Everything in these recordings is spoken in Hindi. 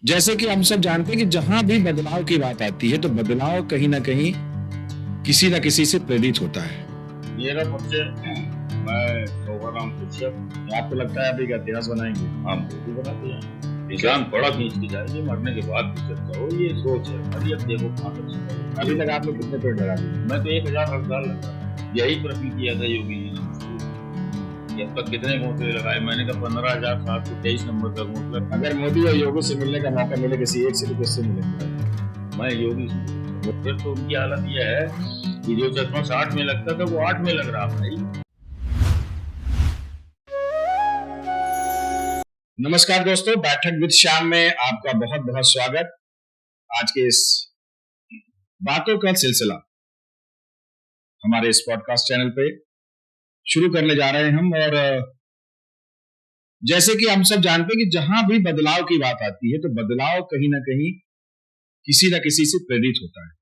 जैसे कि हम सब जानते हैं कि जहां भी बदलाव की बात आती है तो बदलाव कहीं ना कहीं किसी ना किसी से प्रेरित होता है। मेरा परिचय, मैं शोभाराम कश्यप। आपको लगता है अभी का इतिहास बनाएंगे? हम भी बनाते हैं। किसान बड़ा खींच के जाएंगे, मरने के बाद भी चर्चा हो, ये सोच है हमारी। अब देखो कहाँ तक चल रहा है। अभी तक आपने कितने पेड़ लगा दिए? मैं तो 1000 हड़ताल लगा, यही प्रश्न किया था योगी जी ने मुझको कि अब तक कितने घोंसले लगाए। मैंने कहा 15,723 नंबर का घोंसला। अगर मोदी और योगी से मिलने का मौका मिले किसी एक से तो किससे मिलेंगे? मैं योगी से। फिर तो उनकी हालत यह है कि जो चश्मा 60 में लगता था वो 8 में लग रहा भाई। नमस्कार दोस्तों, बैठक विद श्याम में आपका बहुत बहुत स्वागत। आज के इस बातों का सिलसिला हमारे इस पॉडकास्ट चैनल पे शुरू करने जा रहे हैं हम। और जैसे कि हम सब जानते हैं कि जहां भी बदलाव की बात आती है तो बदलाव कहीं ना कहीं किसी ना किसी से प्रेरित होता है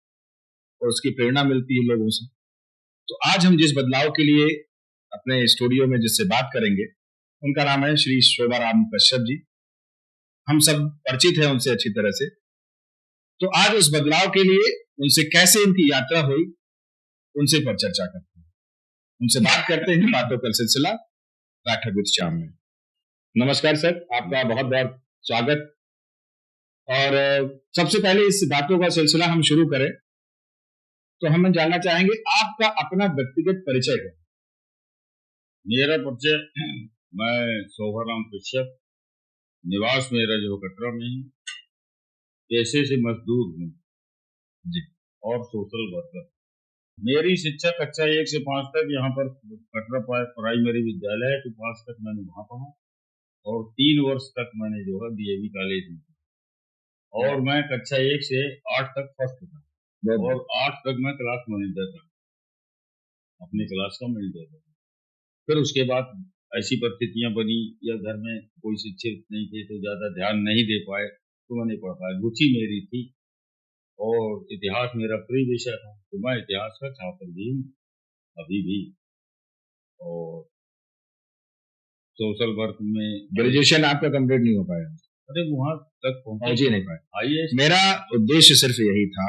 और उसकी प्रेरणा मिलती है लोगों से। तो आज हम जिस बदलाव के लिए अपने स्टूडियो में जिससे बात करेंगे उनका नाम है श्री शोभाराम कश्यप जी। हम सब परिचित हैं उनसे अच्छी तरह से। तो आज उस बदलाव के लिए उनसे कैसे इनकी यात्रा हुई उनसे पर चर्चा करते हैं, उनसे बात करते हैं। बातों का सिलसिला बैठक विद श्याम में। नमस्कार सर, आपका बहुत बहुत स्वागत। और सबसे पहले इस बातों का सिलसिला हम शुरू करें तो हम जानना चाहेंगे आपका अपना व्यक्तिगत परिचय है। मेरा परिचय, मैं शोभाराम कश्यप, निवास मेरा जो कटरा में है, पेशे से मजदूर हूँ जी। और सोशल वर्कर। मेरी शिक्षा कक्षा 1 से 5 तक यहाँ पर कटरा प्राइमरी विद्यालय है तो 5 तक मैंने वहाँ पढ़ा और 3 वर्ष तक मैंने जो है डीएवी कॉलेज में पढ़ा। और मैं कक्षा 1 से 8 तक फर्स्ट था और 8 तक मैं क्लास मॉनिटर था, अपनी क्लास का मॉनिटर था। फिर उसके बाद ऐसी परिस्थितियां बनी या घर में कोई शिक्षित नहीं थे तो ज्यादा ध्यान नहीं दे पाए तो मैं नहीं पढ़ पाया। रुचि मेरी थी और इतिहास मेरा प्रिय विषय था तो मैं इतिहास का छात्र भी हूँ अभी भी। और सोशल वर्क में ग्रेजुएशन आपका कंप्लीट नहीं हो पाया? अरे वहां तक पहुंच ही नहीं पाए। आइए, मेरा उद्देश्य सिर्फ यही था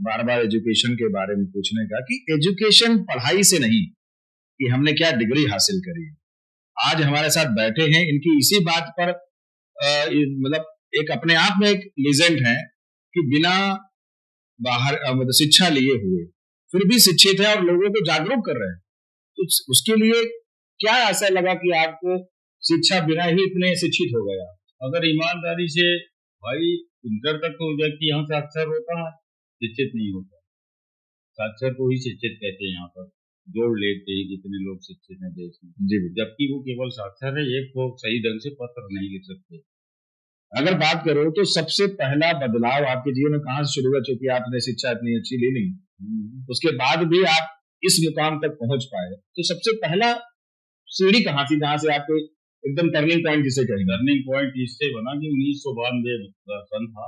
बार बार एजुकेशन के बारे में पूछने का कि एजुकेशन पढ़ाई से नहीं कि हमने क्या डिग्री हासिल करी। आज हमारे साथ बैठे हैं इनकी इसी बात पर मतलब एक अपने आप में एक लीजेंड है कि बिना बाहर मतलब शिक्षा लिए हुए फिर भी शिक्षित है और लोगों को जागरूक कर रहे हैं। तो उसके लिए क्या ऐसा लगा कि आपको शिक्षा बिना ही इतने शिक्षित हो गया? अगर ईमानदारी से भाई, इंटर तक तो व्यक्ति यहाँ साक्षर होता है, शिक्षित नहीं होता। साक्षर को ही शिक्षित कहते हैं, यहाँ पर जोड़ लेते हैं जितने लोग शिक्षित हैं देश में जी। जबकि वो केवल साक्षर है, एक तो सही ढंग से पत्र नहीं लिख सकते। अगर बात करो तो सबसे पहला बदलाव आपके जीवन में कहाँ से शुरू हुआ? चूंकि आपने शिक्षा इतनी अच्छी ली नहीं, उसके बाद भी आप इस मुकाम तक पहुंच पाए, तो सबसे पहला सीढ़ी कहाँ थी जहां से आपको एकदम टर्निंग पॉइंट जिसे कहेंगे? टर्निंग पॉइंट इससे बना कि 1992 का सन था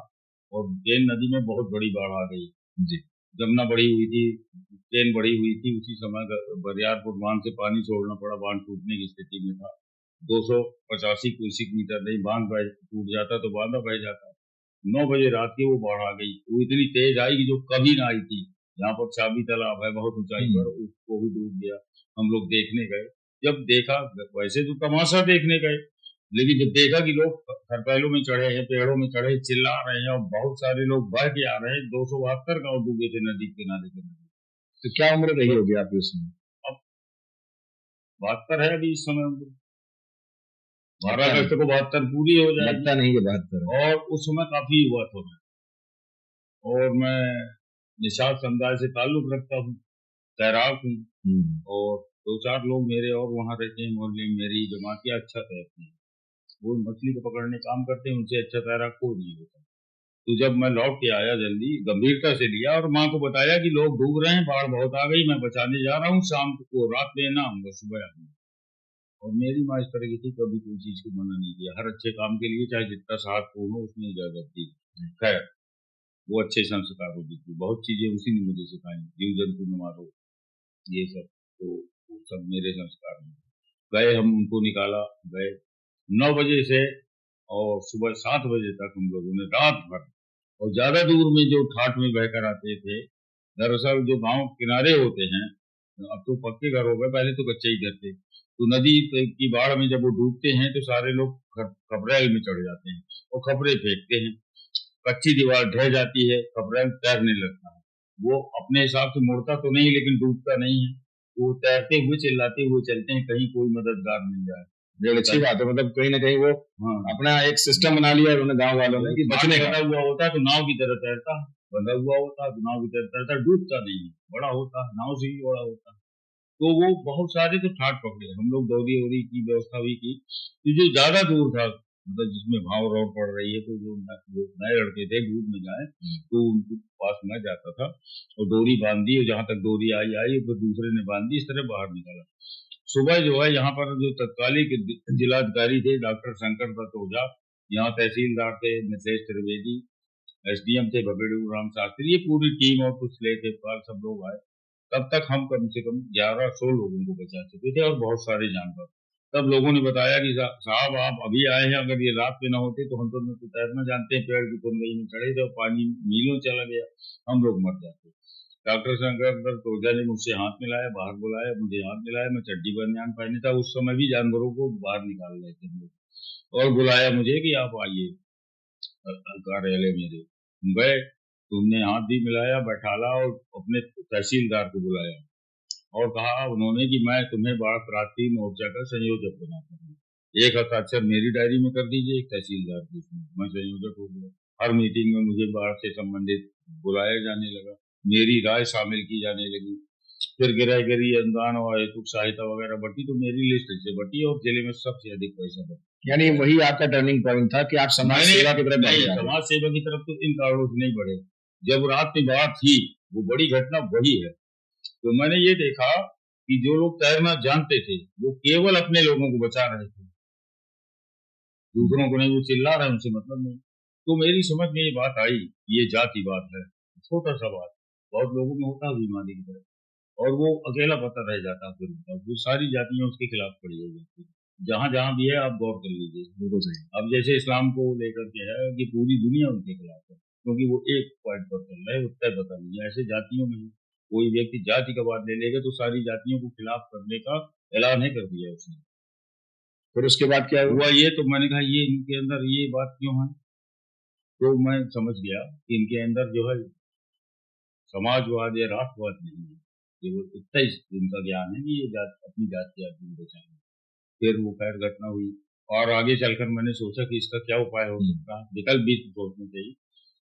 और केन नदी में बहुत बड़ी बाढ़ आ गई। जी। जमुना बढ़ी हुई थी, केन बढ़ी हुई थी, उसी समय बरियारपुर बांध से पानी छोड़ना पड़ा, बांध टूटने की स्थिति में था। 285 क्यूसिक मीटर नहीं, बांध टूट जाता तो बांधा बह जाता। 9 बजे रात की वो बाढ़ आ गई, वो इतनी तेज आई कि जो कभी ना आई थी। यहाँ पर चाबी तालाब है बहुत ऊंचाई पर, उसको भी डूब गया। हम लोग देखने गए, जब देखा, वैसे तो तमाशा देखने गए, लेकिन जब देखा कि लोग खरपैलों में चढ़े हैं, पेड़ों में चढ़े, चिल्ला रहे हैं और बहुत सारे लोग बह के आ रहे हैं। 272 गांव डूबे थे नदी किनारे के नदी। तो क्या उम्र रही होगी आपकी उसमें? अब 72 है अभी इस समय उम्र। 12 अगस्त को 72 पूरी हो जाएगी। लगता नहीं कि 72। और उस समय काफी युवा था मैं, और मैं निषाद समुदाय से ताल्लुक रखता हूँ, तैराक हूँ। और 2-4 लोग मेरे और वहाँ रहते हैं मोहल्ले में, मेरी जमातियाँ अच्छा तैरती हैं, वो मछली को पकड़ने काम करते हैं, उनसे अच्छा तैराक कोई नहीं होता। तो जब मैं लौट के आया, जल्दी गंभीरता से लिया और माँ को बताया कि लोग डूब रहे हैं, बाढ़ बहुत आ गई, मैं बचाने जा रहा हूँ, शाम को रात में ना आऊंगा, सुबह आऊंगा। और मेरी माँ इस तरह की थी, कभी कोई चीज को मना नहीं किया। हर अच्छे काम के लिए चाहे जितना साहसपूर्ण हो उसने इजाजत दी। खैर, वो अच्छे संस्कारों की थी, बहुत चीजें उसी ने मुझे सिखाई, जीव जंतु न मारो, ये सब। तो वो सब मेरे संस्कार में गए। हम उनको निकाला, गए 9 बजे से और सुबह 7 बजे तक हम लोगों ने रात भर, और ज्यादा दूर में जो ठाट में बहकर आते थे, दरअसल जो गांव किनारे होते हैं, अब तो पक्के घर हो गए, पहले तो कच्चे ही घर थे, तो नदी की बाढ़ में जब वो डूबते हैं तो सारे लोग खपरेल में चढ़ जाते हैं और खपरे फेंकते हैं। कच्ची दीवार ढह जाती है, खपरेल तैरने लगता है। वो अपने हिसाब से मुड़ता तो नहीं लेकिन डूबता नहीं है, वो तैरते हुए चिल्लाते हुए चलते हैं, कहीं कोई मददगार मिल जाए। ये अच्छी बात है, मतलब कहीं ना कहीं वो हाँ, अपना एक सिस्टम बना लिया उन्होंने गांव वालों ने कि बचने का। बंधा हुआ होता है तो नाव की तरह तैरता, बंधा हुआ होता है तो नाव की तरह तैरता, डूबता नहीं है, बड़ा होता है, नाव से भी बड़ा होता है। तो वो बहुत सारे तो ठाट पकड़े, हम लोग दौरी वोरी की व्यवस्था भी की। तो जो ज्यादा दूर था, मतलब जिसमें भाव रोड पड़ रही है, तो जो नए लड़के थे डूब में जाए तो उनके पास मैं जाता था और डोरी बांध दी, और जहां तक डोरी आई तो दूसरे ने बांध दी, इस तरह बाहर निकाला। सुबह जो है यहाँ पर जो तत्कालिक जिलाधिकारी थे डॉक्टर शंकर दत्त ओझा, यहाँ तहसीलदार थे मिथिलेश त्रिवेदी, एसडीएम थे बबेड़ू राम शास्त्री, ये पूरी टीम और कुछ लेखपाल सब लोग आए। तब तक हम कम से कम 1100 लोगों को बचा चुके थे और बहुत सारे जानवर। तब लोगों ने बताया कि साहब आप अभी आए हैं, अगर ये रात में न होते तो हम तो तैरना जानते हैं, पेड़ की कुंदई में चढ़े थे और पानी मीलों चला गया, हम लोग मर जाते। डॉक्टर शंकर दत्त ओझा ने मुझसे हाथ मिलाया, बाहर बुलाया, मुझे हाथ मिलाया, मैं चड्डी बनियान पहने था, उस समय भी जानवरों को बाहर निकाल रहे थे हम लोग, और बुलाया मुझे कि आप आइए कार्यालय मेरे। गए, तुमने हाथ भी मिलाया, बैठाला और अपने तहसीलदार को बुलाया और कहा उन्होंने कि मैं तुम्हें बाढ़ प्रांतीय मोर्चा का संयोजक बनाता हूँ, एक हस्ताक्षर मेरी डायरी में कर दीजिए, एक तहसीलदार की, मैं संयोजक हो गया। हर मीटिंग में मुझे बाढ़ से संबंधित बुलाया जाने लगा, मेरी राय शामिल की जाने लगी। फिर गिरहगरी अनुदान और हेतुक सहायता वगैरह बढ़ती तो मेरी लिस्ट से बढ़ी और जिले में सबसे अधिक पैसा बढ़ा। यानी वही आपका टर्निंग पॉइंट था कि आप समाज सेवा की तरफ बढ़ गए। समाज सेवा की तरफ तो इन कारणों से नहीं बढ़े, जब रात में बाढ़ थी, वो बड़ी घटना वही है। तो मैंने ये देखा कि जो लोग तैरना जानते थे वो केवल अपने लोगों को बचा रहे थे, दूसरों को नहीं, वो चिल्ला रहे, उनसे मतलब नहीं। तो मेरी समझ में ये बात आई, ये जातिवाद है, छोटा सा बात, बहुत लोगों में होता है बीमारी की तरह, और वो अकेला पता रह जाता है, फिर वो सारी जातियां उसके खिलाफ खड़ी हो जाती है, जहां जहां भी है आप गौर कर लीजिए। बिल्कुल सही। अब जैसे इस्लाम को लेकर के है कि पूरी दुनिया उनके खिलाफ है, क्योंकि वो एक पॉइंट पर चल रहे हैं, उत्तर पता नहीं है। ऐसे जातियों में कोई व्यक्ति जाति का बात ले लेगा तो सारी जातियों को खिलाफ करने का ऐलान ही कर दिया उसने। फिर उसके बाद क्या हुआ ये, तो मैंने कहा ये इनके अंदर ये बात क्यों है, तो मैं समझ गया कि इनके अंदर जो है समाजवाद या राष्ट्रवाद नहीं है, ये वो इतना इनका ज्ञान है कि ये अपनी जात के आदमी बचाएंगे। फिर वो खैर घटना हुई और आगे चलकर मैंने सोचा कि इसका क्या उपाय हो सकता है, विकल्प भी सोचना चाहिए।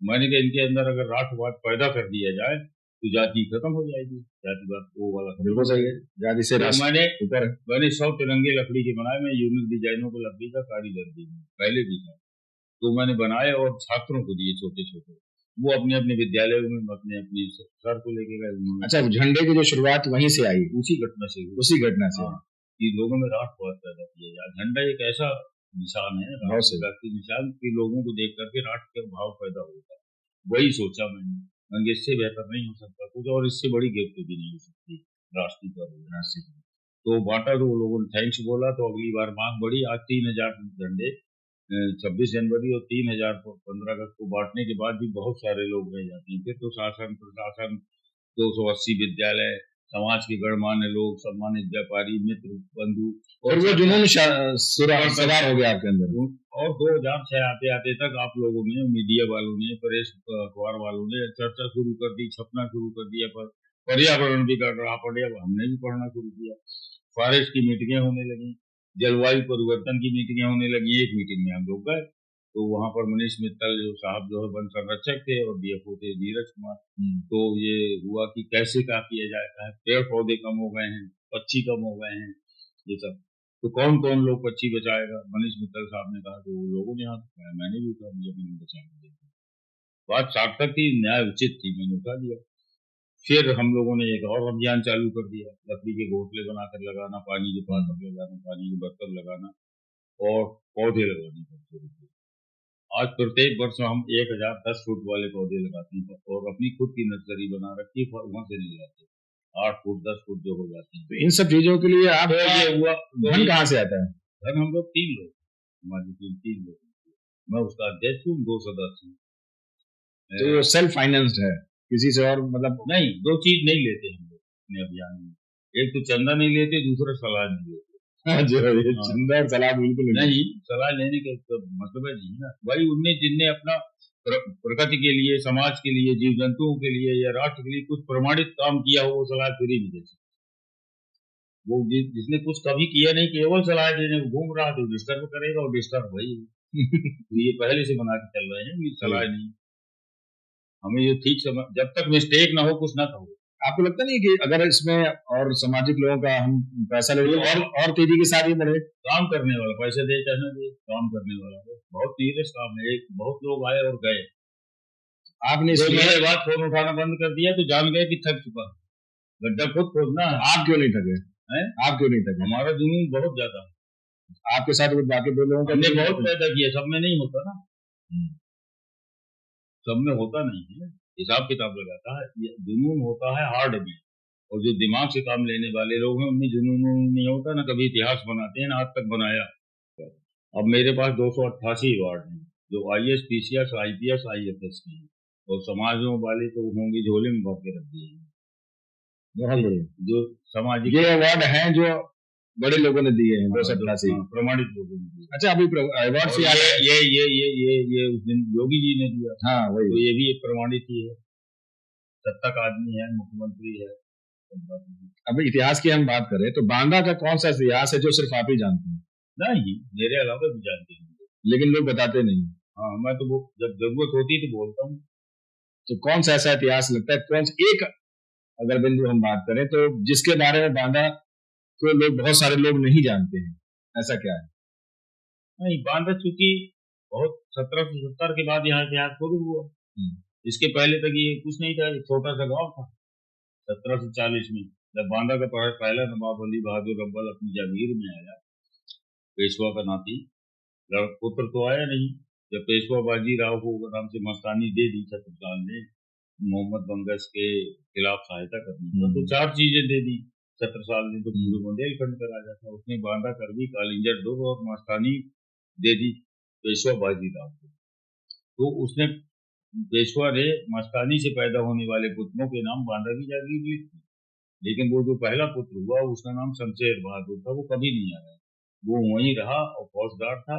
मैंने कहा इनके अंदर अगर राष्ट्रवाद पैदा कर दिया जाए तो जाति खत्म हो जाएगी, जातिवाद वो वाला। बिल्कुल सही है, जाति से मैंने 100 तिरंगे लकड़ी के बनाए, मैं यूनिक डिजाइनों को लकड़ी का कारीगर भी हूँ, पहले भी था, तो मैंने बनाए और छात्रों को दिए छोटे छोटे, वो अपने अपने विद्यालयों में अपने अपने सर को लेके गए। अच्छा, झंडे की जो शुरुआत वहीं से आई, उसी घटना से, उसी घटना से कि लोगों में राष्ट्रवाद पैदा किया जाए। झंडा एक ऐसा निशान है, राष्ट्र निशान, कि लोगों को देख करके राष्ट्र का भाव पैदा होता है। वही सोचा मैंने इससे बेहतर नहीं हो सकता कुछ, और इससे बड़ी गिफ्ट भी नहीं हो सकती राष्ट्रीय पर। तो बांटा तो वो लोगों ने थैंक्स बोला, तो अगली बार मांग बढ़ी, आज 3000 झंडे 26 जनवरी और 3000 15 अगस्त को बांटने के बाद भी बहुत सारे लोग रह जाते हैं। फिर तो शासन प्रशासन, 280 विद्यालय, समाज के गणमान्य लोग, सम्मानित व्यापारी, मित्र, बंधु, और वो जुनून सवार हो गया आपके अंदर। और 2006 आते आते तक आप लोगों ने, मीडिया वालों ने, प्रेस अखबार वालों ने चर्चा शुरू कर दी, छपना शुरू कर दिया, पर पर्यावरण बिगड़ रहा, हमने भी पढ़ना शुरू किया, फॉरेस्ट की मीटिंगें होने लगी, जलवायु परिवर्तन की मीटिंगें होने लगी। एक मीटिंग में हम लोग गए तो वहां पर मनीष मित्तल जो साहब जो है वन संरक्षक थे और डीएफओ थे नीरज कुमार, तो ये हुआ कि कैसे क्या किया जाता है, पेड़ पौधे कम हो गए हैं, पक्षी कम हो गए हैं, ये सब, तो कौन कौन लोग पक्षी बचाएगा। मनीष मित्तल साहब ने कहा, तो लोगों ने हाथ उठाया, मैंने भी उठा दिया, मैंने बचाया। बात सार्थक थी, न्याय उचित थी, मैंने उठा दिया। फिर हम लोगों ने एक और अभियान चालू कर दिया, लकड़ी के घोंसले बनाकर लगाना, पानी के पात्र लगाना, पानी के बर्तन लगाना और पौधे लगाने का शुरू किया। आज प्रत्येक वर्ष हम 1010 फुट वाले पौधे लगाते हैं और अपनी खुद की नर्सरी बना रखी है, वहां से नहीं लाते, 8 फुट 10 फुट जो हो जाती है। तो इन सब चीजों के लिए आप ये हुआ धन कहाँ से आता है? धन हम लोग 3 लोग, हमारी टीम 3 लोग, मैं उसका अध्यक्ष हूँ, 2 सदस्य हैं। तो सेल्फ फाइनेंस्ड है, किसी से और मतलब नहीं, 2 चीज नहीं लेते हम लोग अपने अभियान में, एक तो चंदा नहीं लेते, दूसरा सलाह नहीं लेते। जो ये चंदा और सलाह बिल्कुल नहीं, सलाह लेने का तो मतलब है नहीं ना भाई। उनने जिनने अपना प्रगति के लिए, समाज के लिए, जीव जंतुओं के लिए या राष्ट्र के लिए कुछ प्रमाणित काम किया हो, वो सलाह फ्री में दे सकते। वो जिसने कुछ कभी किया नहीं, केवल सलाह देने को घूम रहा, तो डिस्टर्ब करेगा, और डिस्टर्ब वही तो ये पहले से बना के चल रहे हैं कि सलाह नहीं। हमें ये ठीक समझ, जब तक मिस्टेक ना हो कुछ ना कहो। आपको लगता नहीं कि अगर इसमें और सामाजिक लोगों का हम पैसा ले और तेजी के साथ ही बढ़े? काम करने वाला पैसे दे चाहे ना दे, काम करने वाला बहुत सीरियस काम है। एक बहुत लोग आए और गए, आपने इसके बाद फोन उठाना बंद कर दिया तो जान गए कि थक चुका, गड्ढा खुद खोदना। आप क्यों नहीं थके? आप क्यों नहीं थके? हमारा जुनून बहुत ज्यादा, आपके साथ कुछ बाकी 2 लोगों का हमने बहुत पैदा किया, सब में नहीं होता ना, सब में होता नहीं है, हिसाब किताब लगाता है। जुनून होता है हार्ड में, और जो दिमाग से काम लेने वाले लोग हैं उनमें जुनून नहीं होता ना। कभी इतिहास बनाते हैं ना आज तक बनाया। अब मेरे पास 288 अवार्ड हैं, जो IAS, PCS, IPS, IFS के हैं, और समाजों वाले तो होंगे झोले में भर के रख दिए हैं। बहुत बढ़िया। जो सामाजिक ये अवार्ड हैं जो बड़े लोगों ने दिए हैं, 288 प्रमाणित लोगों ने दिए। अच्छा, अभी अवार्ड से ये उस दिन योगी जी ने दिया। हाँ वही, तो ये भी एक प्रमाणित ही है, सत्ता का आदमी है, मुख्यमंत्री है। अब इतिहास की हम बात करें तो बांदा का कौन सा इतिहास है जो सिर्फ आप ही जानते हैं? नहीं, मेरे अलावा भी जानते हैं, लेकिन लोग बताते नहीं। हाँ, मैं तो वो जब जरूरत होती तो बोलता हूँ। तो कौन सा ऐसा इतिहास लगता है, कौन सा एक अगर बिंदु हम बात करें तो जिसके बारे में बांदा को लोग, बहुत सारे लोग नहीं जानते हैं, ऐसा क्या है? नहीं, बांदा चूंकि बहुत 1770 के बाद यहाँ इतिहास शुरू हुआ, इसके पहले तक ये कुछ नहीं था, एक छोटा सा गांव था। 1740 में जब बांदा का पहला नवाब अली बहादुर अव्वल अपनी जागीर में आया, पेशवा का नाती, पुत्र तो आया नहीं। जब पेशवा बाजीराव को नाम से मस्तानी दे दी छत्रसाल ने, मोहम्मद बंगस के खिलाफ सहायता करनी, तो 4 चीजें दे दी छत्रसाल ने, तो पूरे बुंदेलखंड का राजा था। उसने बांदा कर दी, कालिंजर दुर्ग और मस्तानी दे दी पेशवा बाजीराव को। तो उसने, पेशवा ने मस्तानी से पैदा होने वाले पुत्रों के नाम बांदा की जागीर ली थी, लेकिन वो जो पहला पुत्र हुआ उसका नाम शमशेर बहादुर था, वो कभी नहीं आया, वो वहीं रहा और फौजदार था।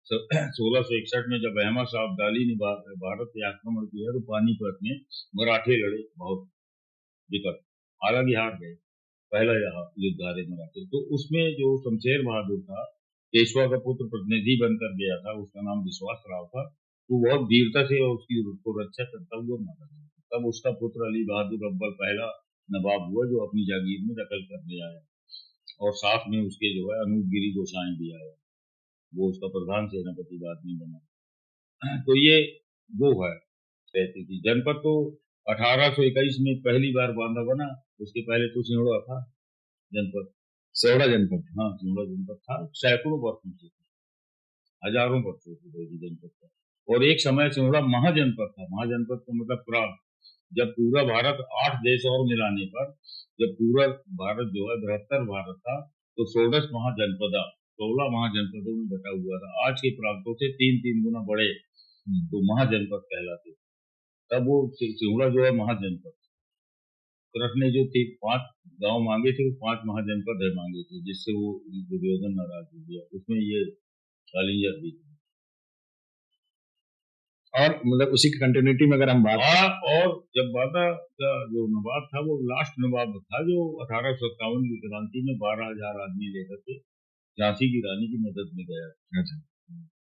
1661 में जब अहमद शाह अब्दाली ने भारत पे आक्रमण किया तो पानीपत में मराठे लड़े बहुत विकट, हालांकि हार गए, पहला युद्ध हारे मराठे। तो उसमें जो शमशेर बहादुर था, पेशवा का पुत्र प्रतिनिधि बनकर गया था, उसका नाम विश्वास राव था, तो बहुत वीरता से उसकी रक्षा करता हुआ मारा गया। तब उसका पुत्र अली बहादुर अव्वल पहला नवाब हुआ जो अपनी जागीर में दखल करने आया, और साथ में उसके जो है अनूप गिरी गोसाई भी आया, वो उसका प्रधान सेनापति बाद में बना। तो ये वो है रहती थी जनपद। तो 1821 में पहली बार बांदा बना, उसके पहले तो सिंहड़ा था जनपद, सिंहड़ा जनपद। हाँ, सिंहड़ा जनपद था, सैकड़ों वर्षों से, हजारों वर्षों से जनपद था। और एक समय सिंहड़ा महाजनपद था। महाजनपद का मतलब प्रांत। जब पूरा भारत 8 देश और मिलाने पर, जब पूरा भारत जो है 72 भारत था, तो 16 महाजनपदा, 16 महाजनपदों में बटा हुआ था। आज के प्रांतों से 3-3 गुना बड़े, तो महाजनपद कहलाते। तब वो सिंहड़ा जो है महाजनपद, कृष्ण ने जो 5 गांव मांगे थे, वो 5 महाजनपद है मांगे थे, जिससे वो दुर्योधन नाराज हो गया। उसमें ये कालिंजर भी, और मतलब उसी की कंटिन्यूटी में अगर हम बात, और जब बांदा का जो नवाब था वो लास्ट नवाब था, जो 1857 की क्रांति में 12,000 आदमी लेकर के झांसी की रानी की मदद में गया। अच्छा।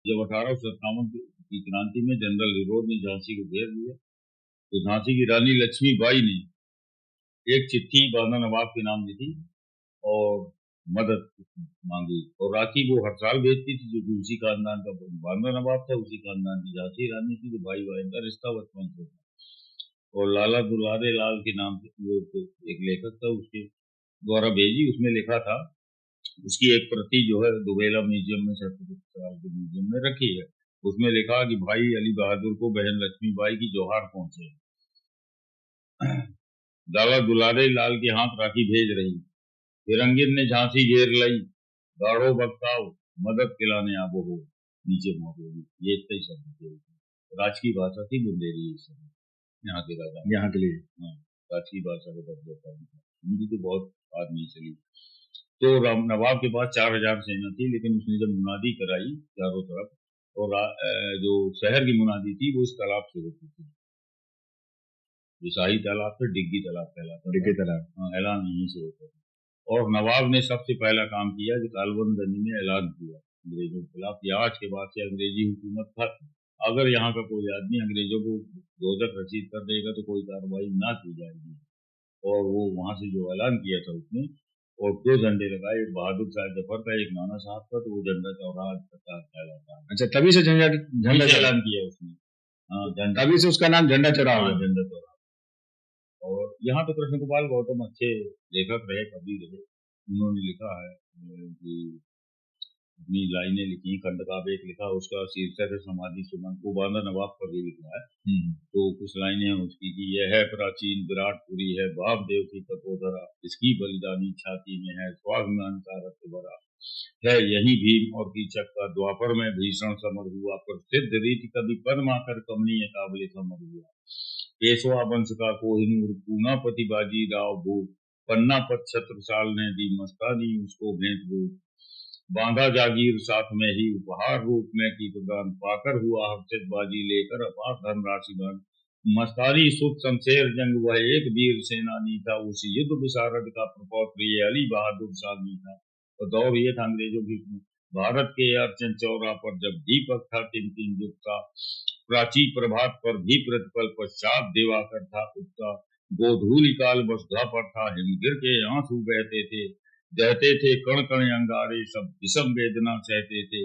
जब 1857 की क्रांति में जनरल हिरोर ने झांसी को घेर लिया, तो झांसी की रानी लक्ष्मीबाई ने एक चिट्ठी बांदा नवाब के नाम लिखी और मदद मांगी, और राखी वो हर साल भेजती थी, जो उसी खानदान का बांदा नवाब था, उसी खानदान की झांसी रानी थी, जो भाई बहन का रिश्ता बचपन से था। और लाला दुलारे लाल के नाम से वो एक लेखक था, उसके द्वारा भेजी। उसमें लिखा था, उसकी एक प्रति जो है दुबेला म्यूजियम में, के म्यूजियम में रखी है। उसमें लिखा कि भाई अली बहादुर को बहन लक्ष्मीबाई की जोहार पहुंचे, लाला दुलारे लाल के हाथ राखी भेज रही, फिरंगिन ने झांसी घेर लई, गाढ़ो बख्ताओ मदद खिलाने आबो हो, नीचे मौजूद, ये इतने ही शब्द थे। राजकीय भाषा थी बुंदेली इस समय यहाँ के राजा, यहाँ के लिए। हाँ, राजकीय भाषा का दर्जा था उनका। हिंदी तो बहुत बाद में चली। तो नवाब के पास 4000 सेना थी, लेकिन उसने जब मुनादी कराई चारों तरफ, और जो शहर की मुनादी थी वो इस तालाब से होती थी, जो शाही तालाब से डिग्गी तालाब कहलाता, डिग्गी तालाब, ऐलान यहीं से होता था। और नवाब ने सबसे पहला काम किया कि कालबंद में ऐलान किया अंग्रेजों के खिलाफ कि आज के बाद से अंग्रेजी हुकूमत खत्म, अगर यहाँ का कोई आदमी अंग्रेजों को दोजख रसीद कर देगा तो कोई कार्रवाई ना की जाएगी। और वो वहां से जो ऐलान किया था उसने, और 2 झंडे लगाए, एक बहादुर शाह जफर का, एक नाना साहब का, तो वो झंडा चौराहा कहलाता है। अच्छा, तभी से झंडा ऐलान किया उसने, हाँ, तभी से उसका नाम झंडा चौराहा, झंडा चौराहा। और यहाँ तो कृष्ण गोपाल गौतम अच्छे लेखक रहे, कवि रहे, उन्होंने लिखा है कि अपनी लाइनें लिखी, खंडकाव्य एक लिखा, उसका शीर्षक है समाधि सुमन, वो बांदा नवाब पर भी लिखा है। तो कुछ लाइनें हैं उसकी कि यह है प्राचीन विराटपुरी है, बाप देव की तपोधरा, इसकी बलिदानी छाती में है, स्वाभिमान का रक्त भरा है, यही भीम और कीचक का द्वापर में भीषण समर हुआ, प्रसिद्ध रीति कभी पद्माकर कमनीय काबले समर हुआ, पेशवा वंश का कोहिनूर पूनापति बाजी राव भूप, पन्ना पत छत्रसाल ने दी मस्तानी उसको भेंट रूप, बांधा जागीर साथ में ही उपहार रूप में की प्रदान, पाकर हुआ हर्षित बाजी लेकर अपार धनराशि दान, मस्तानी सुख शमशेर जंग वह एक वीर सेनानी था, उसी युद्ध विशारद का प्रपौत्र ये अली बहादुर शाही था। तो दौर ये था अंग्रेजों की, भारत के अर्चन चौरा पर जब दीपक था टिमटिम युग का, प्राची प्रभात पर भी प्रतिपल पश्चात दिवाकर था उगता, गोधूलि काल वसुधा पर था हिमगिर के आंसू बहते थे, कहते थे कण कण अंगारे सब विषम वेदना सहते थे,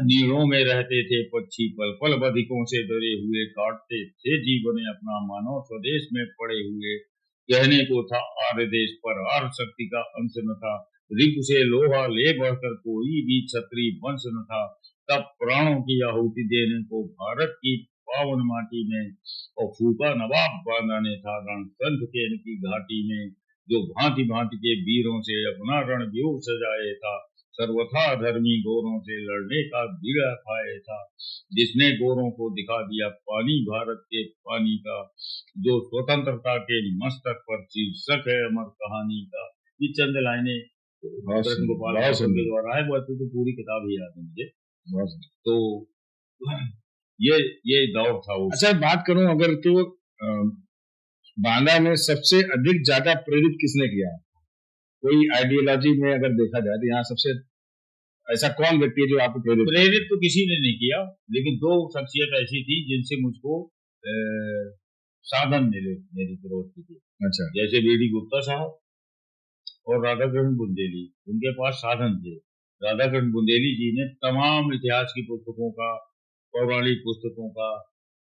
नीड़ों में रहते थे पक्षी पल पल बधिकों से डरे हुए, काटते थे जीवन अपना मानव स्वदेश में पड़े हुए, कहने को था आर्य देश पर आर्य शक्ति का अंश न था, रिपु से लोहा ले बढ़कर कोई भी क्षत्रिय वंश न था, तब प्राणों की आहुति देने को भारत की पावन माटी में, और फूका नवाब बांदा ने था रण संत के की घाटी में, जो भांति भांति के वीरों से अपना रणव्यूह सजाए था, सर्वथा धर्मी गोरों से लड़ने का बीड़ा खाए था, जिसने गोरों को दिखा दिया पानी भारत के पानी का, जो स्वतंत्रता के मस्तक पर शीर्षक है अमर कहानी का। ये चंद लाइनें कृष्ण गोपाल गौतम के द्वारा है, वो तो पूरी किताब ही याद है मुझे। तो ये दौर था वो। अच्छा, बात करूं अगर तो बांदा में सबसे अधिक ज्यादा प्रेरित किसने किया? कोई आइडियोलॉजी में अगर देखा जाए तो यहाँ सबसे ऐसा कौन व्यक्ति है जो आपको प्रेरित तो किसी ने नहीं किया, लेकिन 2 शख्सियत ऐसी थी जिनसे मुझको साधन मिले मेरी प्रवृत्ति के। अच्छा। जैसे बीडी गुप्ता साहब और राधाकृष्ण बुंदेली, उनके पास साधन थे। राधाकृष्ण बुंदेली जी ने तमाम इतिहास की पुस्तकों का, पौराणिक पुस्तकों का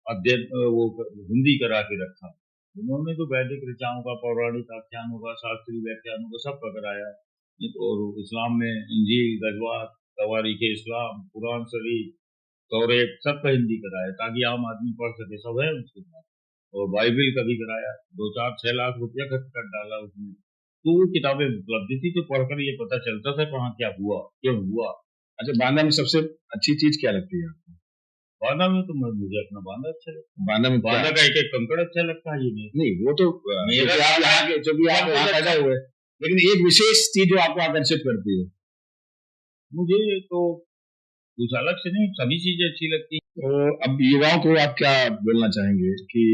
अध्ययन वो हिंदी करा के रखा। उन्होंने तो वैदिक ऋचाओं का, पौराणिक आख्यानों का, शास्त्रीय व्याख्यानों का सब कराया, और इस्लाम में इंजील, गजवात, तवारीख इस्लाम, कुरान शरीफ, तौरेत सबका हिंदी कराया ताकि आम आदमी पढ़ सके, सब है उसके पास। और बाइबिल का भी कराया, 2-4-6 लाख रुपया खर्च कर डाला उसमें। तो वो किताबें उपलब्ध थी, तो पढ़कर ये पता चलता था कहाँ क्या हुआ, क्यों हुआ। अच्छा, बांदा में सबसे अच्छी चीज क्या लगती है आपको? बांदा में तो मुझे अपना बांदा अच्छा लगता है। बांदा में बांदा का एक कंकड़ अच्छा लगता है। ये नहीं, वो तो मेरा यहाँ के जो भी आप यहाँ पैदा हुए, लेकिन एक विशेष चीज जो आपको आकर्षित करती है। मुझे तो कुछ अलग से नहीं, सभी चीजें अच्छी लगती है। तो अब युवाओं को आप क्या बोलना चाहेंगे कि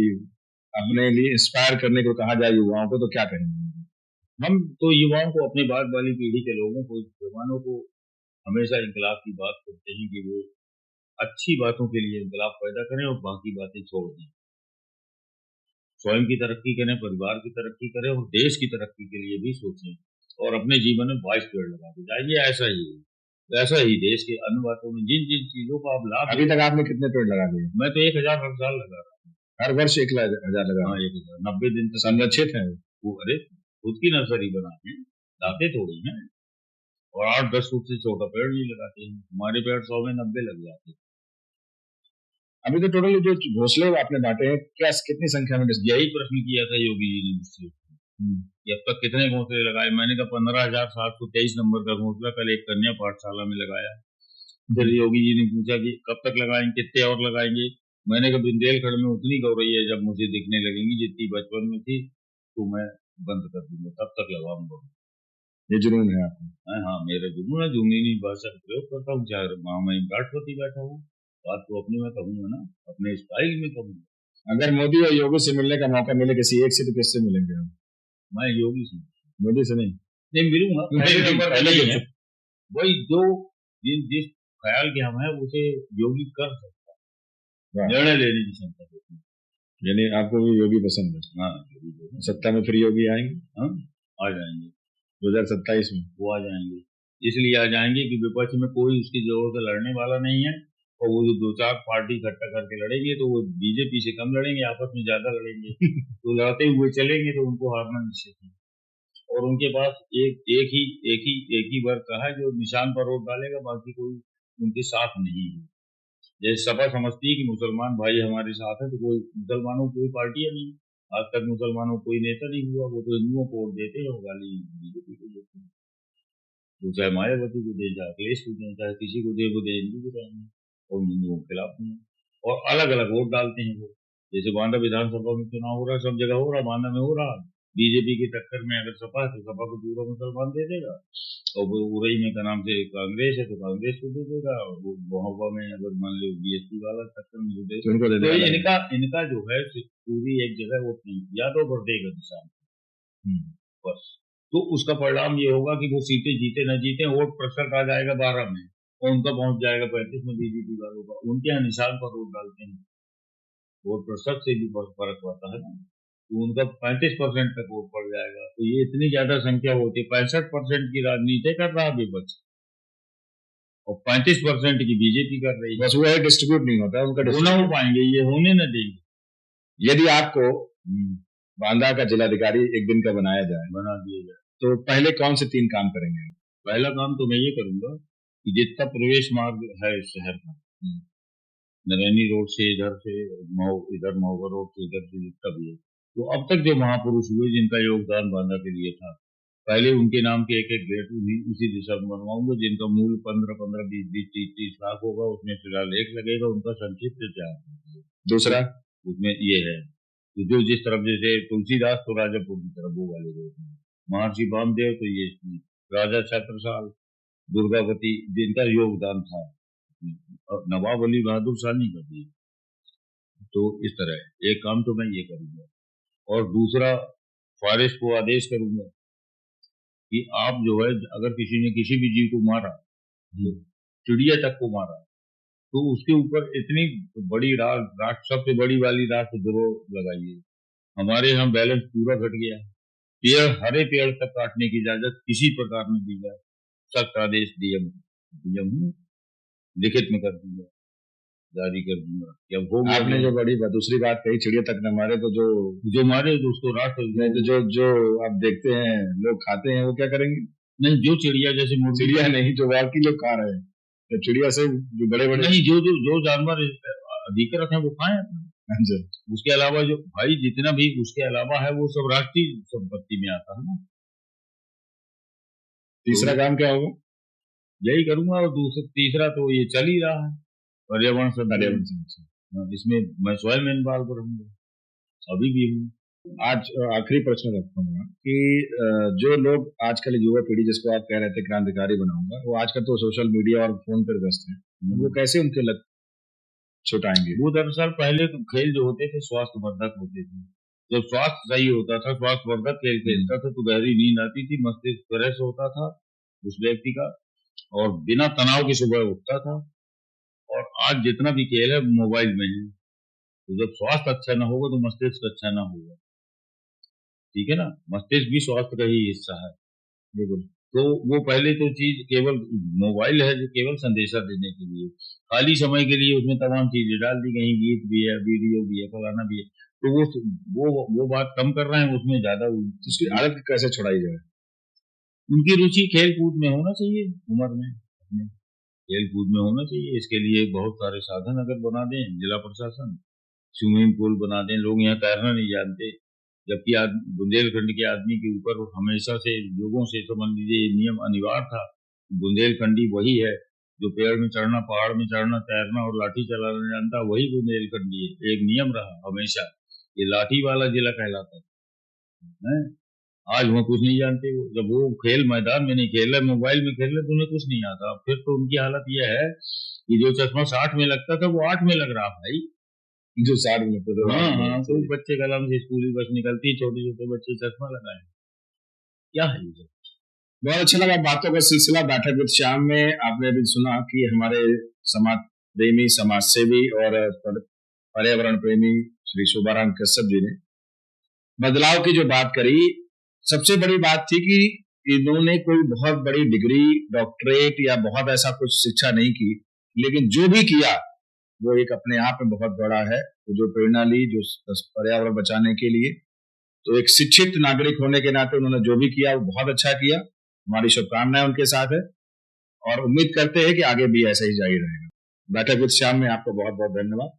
अपने लिए इंस्पायर करने को कहा जाए युवाओं को, तो क्या कहेंगे? हम तो युवाओं को, अपने बाद वाली पीढ़ी के लोगों को, जवानों को हमेशा इंकलाब की बात करते हैं कि वो अच्छी बातों के लिए इंकलाब पैदा करें और बाकी बातें छोड़ दें। स्वयं की तरक्की करें, परिवार की तरक्की करें और देश की तरक्की के लिए भी सोचें, और अपने जीवन में 22 पेड़ लगा के जाइए। ऐसा ही देश के अन्य बातों में जिन जिन चीजों का आप लाभ। अभी तक आपने कितने पेड़ लगा दिए? मैं तो 1000 हर साल लगा रहा हूँ। हर वर्ष 1000 लगा? हाँ, 1000। 90 दिन तक संरक्षित है वो। अरे खुद की नर्सरी बनाते हैं, लाते थोड़ी हैं, और 8-10 फुट से छोटा पेड़ नहीं लगाते हैं। हमारे पेड़ 100 में 90 लग जाते हैं। अभी तो टोटल जो घोंसले आपने बांटे हैं, क्या कितनी संख्या में? यही प्रश्न किया था योगी जी ने मुझसे कि अब तक कितने घोंसले लगाए। मैंने कहा 15,723 नंबर का घोंसला कल एक कन्या पाठशाला में लगाया। फिर योगी जी ने पूछा कि कब तक लगाएंगे, कितने और लगाएंगे। मैंने कहा बुंदेलखंड में उतनी गौरैया जब मुझे दिखने लगेंगी जितनी बचपन में थी तो मैं बंद कर दूंगा, तब तक लगाऊंगा। ये जुनून है आपको? हाँ, मेरा जुनून है, जुनूनी भाषा का प्रयोग करता हूँ, चाहे वहां मैं राष्ट्रपति बैठा हूँ, बात तो अपनी में कहूंगा ना, अपने स्टाइल में कहूंगा। अगर मोदी और योगी से मिलने का मौका मिले किसी एक से, तो किससे मिलेंगे आप? मैं योगी से। मोदी से नहीं? नहीं मिलूंगा, पहले नंबर पहले नहीं है वही जो जिस ख्याल के हम है उसे योगी कर सकता है, निर्णय लेने की क्षमता होती है। यानी आपको भी योगी पसंद है? हाँ, योगी सत्ता में फिर योगी आएंगे? हाँ, आ जाएंगे 2027 में वो आ जाएंगे। इसलिए आ जाएंगे कि विपक्ष में कोई उसकी जोर से लड़ने वाला नहीं है, और वो जो 2-4 पार्टी इकट्ठा करके लड़ेंगे तो वो बीजेपी से कम लड़ेंगे, आपस में ज्यादा लड़ेंगे। तो लड़ते हुए चलेंगे तो उनको हारना निश्चित है। और उनके पास एक ही वर्ग का है जो निशान पर वोट डालेगा, बाकी कोई उनके साथ नहीं है। जैसे सपा समझती है कि मुसलमान भाई हमारे साथ है, तो कोई मुसलमानों की कोई पार्टी है नहीं, आज तक मुसलमानों को कोई नेता नहीं हुआ। वो तो हिंदुओं को वोट देते हैं, गाली बीजेपी को देते हैं। तो चाहे मायावती को दे, चाहे अखिलेश को दे, चाहे किसी को दे, वो दे हिंदू को देंगे, और हिंदुओं के खिलाफ नहीं। और अलग अलग वोट डालते हैं वो। जैसे बांदा विधानसभा में चुनाव हो रहा है, सब जगह हो रहा, बांदा में हो रहा, बीजेपी की टक्कर में अगर सपा है तो सपा को पूरा मुसलमान दे देगा, और वो उरई में का नाम से कांग्रेस है तो कांग्रेस को दे देगा, और वो महोबा में अगर मान लो बीएसपी वाला टक्कर में दे तो उनको दे तो देगा। इनका जो है पूरी एक जगह वोट नहीं, या तो भर देगा किसान बस। तो उसका परिणाम ये होगा कि वो सीटें जीते न जीते, वोट प्रतिशत आ जाएगा 12 में, और उनका पहुंच जाएगा 35 में बीजेपी वालों का। उनके यहाँ निशान पर वोट डालते हैं, वोट प्रतिशत से भी फर्क पड़ता है ना, तो उनका 35% तक वोट पड़ जाएगा। तो ये इतनी ज्यादा संख्या होती है, 65% की राजनीति कर रहा विपक्ष और 35% की बीजेपी कर रही है। बस वो है डिस्ट्रीब्यूट नहीं होता उनका, होना हो पाएंगे, ये होने न देंगे। यदि आपको बांदा का जिलाधिकारी एक दिन का बनाया जाए, बना दिया जाए, तो पहले कौन से 3 काम करेंगे? पहला काम तो मैं ये करूंगा कि जितना प्रवेश मार्ग है इस शहर का, नरैनी रोड से इधर से इधर महोबा रोड से इधर से जितना भी है, तो अब तक जो महापुरुष हुए जिनका योगदान बांदा के लिए था, पहले उनके नाम के एक गेट उसी दिशा में बनवाऊंगा, जिनका मूल 15-15, 20-20, 30-30 लाख होगा। उसमें फिलहाल एक लगेगा, उनका संक्षिप्त चार्ज। दूसरा उसमें ये है कि जो जिस तरफ, जैसे तुलसीदास तो राजापुर की तरफ वो वाले रोड में, महर्षि वामदेव तो ये राजा छत्रसाल, दुर्गावती जिनका योगदान था, नवाब अली बहादुर शाह कर दिए। तो इस तरह एक काम तो मैं ये करूंगा, और दूसरा फॉरेस्ट को आदेश करूंगा कि आप जो है, अगर किसी ने किसी भी जीव को मारा, चिड़िया तक को मारा, तो उसके ऊपर इतनी बड़ी राख, सबसे बड़ी वाली राख जरूर लगाइए। हमारे यहाँ बैलेंस पूरा घट गया है, पेड़ हरे पेड़ तक काटने की इजाजत किसी प्रकार में दी जाए, सख्त आदेश डीएम लिखित में कर दूंगा, जारी कर दूंगा। जब हो गया, आपने जो बड़ी दूसरी बात कही, चिड़िया तक न मारे, तो जो मारे तो उसको राष्ट्र नहीं, तो जो आप देखते हैं लोग खाते हैं, वो क्या करेंगे? नहीं, जो चिड़िया जैसे चिड़िया नहीं, जो बाकी लोग खा रहे हैं, तो चिड़िया से जो बड़े बड़े नहीं, जो जानवर अधिकृत है वो खाएं। उसके अलावा जो भाई जितना भी उसके अलावा है वो सब राष्ट्रीय संपत्ति में आता है ना। तीसरा काम क्या होगा? यही करूंगा। और तीसरा तो ये चल ही रहा है, पर्यावरण संरक्षण, इसमें मैं स्वयं इन्वॉल्व रहूंगा, अभी भी हूँ। आज आखिरी प्रश्न रखूंगा कि जो लोग आजकल युवा पीढ़ी, जिसको आप कह रहे थे क्रांतिकारी बनाऊंगा, वो आजकल तो सोशल मीडिया और फोन पर व्यस्त है, वो कैसे उनके लत छुटाएंगे? वो दरअसल पहले तो खेल जो होते थे स्वास्थ्यवर्धक होते थे, जब स्वास्थ्य सही होता था, स्वास्थ्यवर्धक खेल खेलता था तो गहरी नींद आती थी, मस्तिष्क फ्रेश होता था उस व्यक्ति का, और बिना तनाव के सुबह उठता था। और आज जितना भी खेल है मोबाइल में है, तो जब स्वास्थ्य अच्छा ना होगा तो मस्तिष्क अच्छा ना होगा, ठीक है ना। मस्तिष्क भी स्वास्थ्य का ही हिस्सा है, बिल्कुल। तो वो पहले तो चीज केवल मोबाइल है जो केवल संदेशा देने के लिए, खाली समय के लिए उसमें तमाम चीजें डाल दी गई, गीत भी है, वीडियो भी है, फलाना भी है, तो वो बात कम कर रहे हैं, उसमें ज्यादा उसकी आदत कैसे छुड़ाई जाए? उनकी रुचि खेल कूद में होना चाहिए, उम्र में अपने खेल कूद में होना चाहिए। इसके लिए बहुत सारे साधन अगर बना दें जिला प्रशासन, स्विमिंग पूल बना दें। लोग यहाँ तैरना नहीं जानते, जबकि बुंदेलखंड के आदमी के ऊपर हमेशा से लोगों से समझ लीजिए नियम अनिवार्य था, बुंदेलखंडी वही है जो पेड़ में चढ़ना, पहाड़ में चढ़ना, तैरना और लाठी चलाना जानता, वही बुंदेलखंडी है। एक नियम रहा हमेशा, ये लाठी वाला जिला कहलाता है। आज वो कुछ नहीं जानते। वो जब वो खेल मैदान में नहीं खेल रहे, मोबाइल में खेल रहे, तो उन्हें कुछ नहीं आता। फिर तो उनकी हालत यह है कि जो चश्मा 60 में लगता था वो 8 में लग रहा भाई। जो 60 में लगता था। हाँ, तो बच्चे कलम से स्कूल की बस निकलती, छोटे छोटे बच्चे चश्मा लगाए, क्या है ये? बहुत अच्छा लगा बातों का सिलसिला बैठक विद श्याम में। आपने अभी सुना कि हमारे समाज प्रेमी, समाज सेवी और पर्यावरण प्रेमी श्री शोभाराम कश्यप जी ने बदलाव की जो बात करी, सबसे बड़ी बात थी कि इन्होंने कोई बहुत बड़ी डिग्री, डॉक्टरेट या बहुत ऐसा कुछ शिक्षा नहीं की, लेकिन जो भी किया वो एक अपने आप में बहुत बड़ा है। तो जो प्रेरणा ली, जो पर्यावरण बचाने के लिए, तो एक शिक्षित नागरिक होने के नाते उन्होंने जो भी किया वो बहुत अच्छा किया। हमारी शुभकामनाएं उनके साथ है और उम्मीद करते हैं कि आगे भी ऐसा ही जारी रहेगा। बैठक विद श्याम में आपको बहुत बहुत धन्यवाद।